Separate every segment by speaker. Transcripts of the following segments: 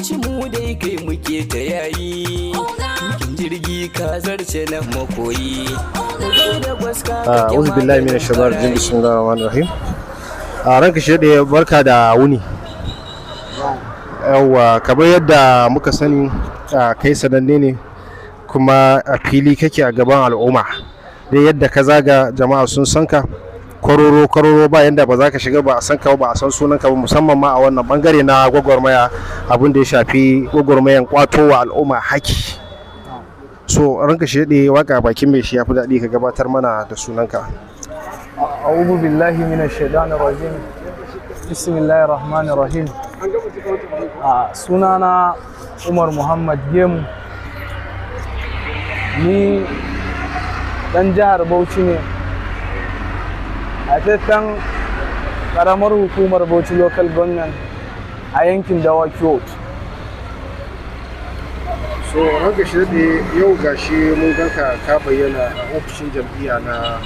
Speaker 1: Bauchi mu dai kai muke ta yayi. Kin jirgi ka zarce nan makoyi.
Speaker 2: Auzu billahi minash shaitanir rajim, bismillahir rahmanir rahim. Ranka shi da barka da wuni. Yawwa, kamar yadda muka sani kai sananne ne kuma a fili kake a gaban al'umma. Dai yadda ka zaga jama'a sun san ka kwaroro ba yanda ba za ka shiga ba a san ka ba a san sunan ka ba, musamman ma a wannan bangare na gwagwarmaya, abin da ya shafi gwagwarmayan kwato wa al'umma haki. So ranka shi da waka bakin mai shi yafi daɗi ka gabatar mana da sunanka.
Speaker 3: A'udhu billahi minash shaitanir rajim. Bismillahir rahmanir rahim. Sunana Umar Muhammad Gemu. Ni dan jihar Bauchi ne. A cikin karamar hukumar Bauchi local government a yankin Dawaki.
Speaker 2: So ranka shi da yau gashi mun ganka ka bayyana a ofishin jam'iyya na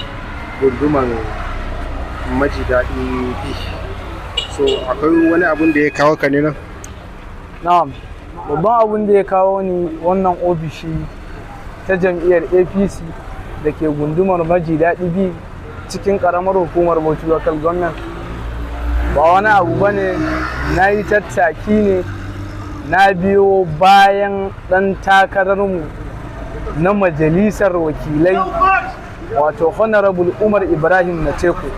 Speaker 2: gunduman Maji Dadi. So akwai wani abun da ya kawo ka ne nan?
Speaker 3: Na'am, babban abun da ya kawo ni wannan ofishi ta jam'iyyar APC da ke gundumar Maji Dadi cikin karamar hukumar Bauchi local government ba wani abu bane, na yi tattaki ne na biyo bayan ɗan takararmu na majalisar wakilai wato honorable Umar Ibrahim Niteco.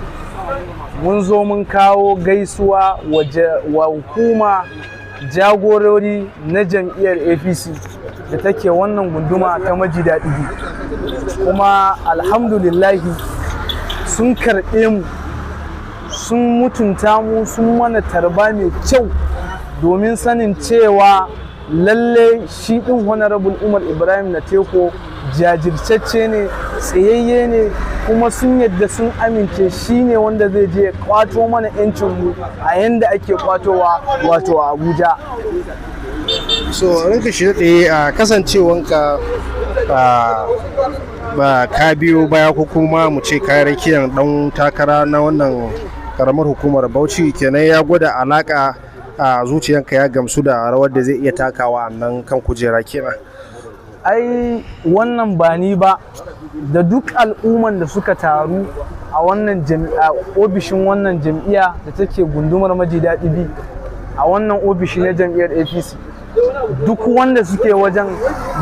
Speaker 3: Mun zo mun kawo gaisuwa wa hukuma jagorori na jam'iyyar APC da take wannan gunduma ta Maji Dadi, kuma alhamdulillahi sun karɓe mu, sun mutunta mu, sun mana tarba mai kyau, domin sanin cewa lalle shi ɗin honorable Umar Ibrahim Niteco jajirtacce ne, tsayayye ne, kuma sun yadda sun amince shi ne wanda zai je kwato mana 'yancinmu a yanda ake kwatowa wato a Abuja.
Speaker 2: So ranka shi daɗe a kasancewanka ba ka biyo baya ko kuma mu ce kayan rakiyan ɗan takara na wannan karamar hukumar Bauchi, kenan ya gwada alaka a zuciyanka, ya gamsu da rawar da zai iya takawa nan kan kujera kenan.
Speaker 3: Ai wannan ba ni ba, da duk al'umman da suka taru a wannan ofishin wannan jam'iyya da take gundumar Maji Dadi a wannan ofishi na jam'iyyar APC, duk wanda suke wajen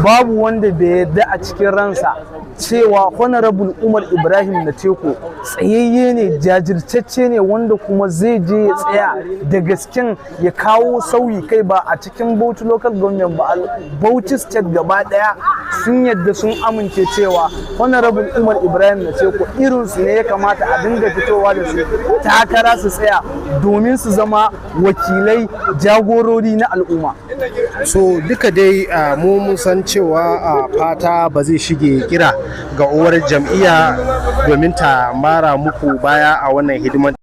Speaker 3: babu wanda bai yarda a cikin ransa cewa honorable Umar Ibrahim Niteco tsayayye ne, jajirtacce ne, wanda kuma zai je ya tsaya da gasken ya kawo sauyi, kai ba a cikin Bauchi local government ba, Bauchi state gaba daya sun yadda sun amince cewa honorable Umar Ibrahim Niteco irinsu ne ya kamata a dinga fitowa da su takara su tsaya domin su zama wakilai jagorori na al'umma.
Speaker 2: So duka dai mu mun san cewa fata ba zai shige kira ga uwar jam'iyya domin ta mara muku baya a wannan hidimar